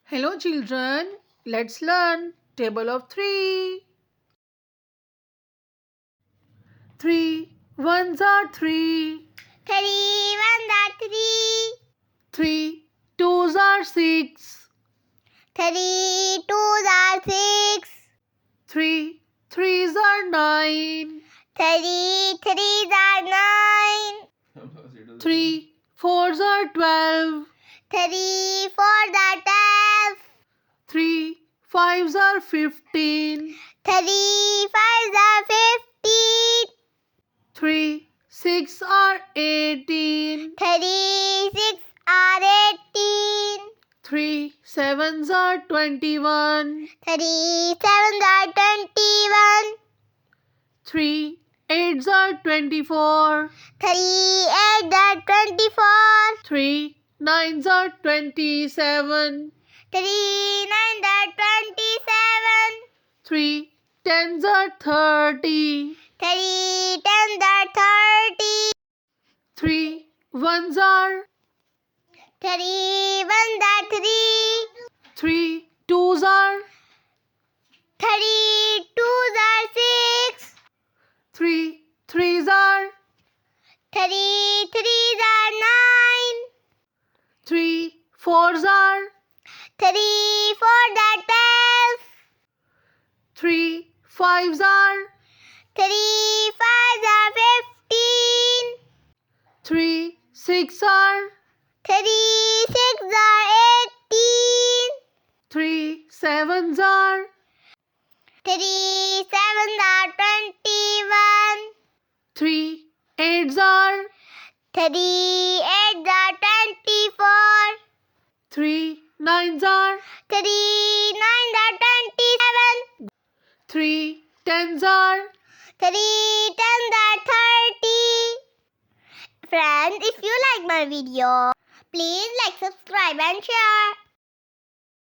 Hello children, let's learn table of 3. 3 ones are 3. 3 ones are 3. 3 twos are 6. 3 twos are 6. 3 threes are 9. 3 threes are 9. 3 fours are 12. 3 fours are 12. 3 fives are 15. 3 fives are 15. 3 6 are 18. 3 6 are 18. 3 sevens are 21. 3 sevens are 21. 3 eights are 24. 3 eights are 24. 3 nines are 27. 3 nines are 27. 3 tens are 30. 3 tens are 30. 3 ones are 3 ones are 3. 3 twos are 3 twos are 6. 3 threes are 3 threes are 9. 3 fours are 3 fours are 12. 3 fives are 3 fives are 15. 3 6 are 3 6 are 18. 3 sevens are 3 sevens are 21. 3 eights are 3 eights are 24. 3 nines are 3 nines are 27. 3 tens are 3 tens are 30. Friends, if you like my video, please like, subscribe and share.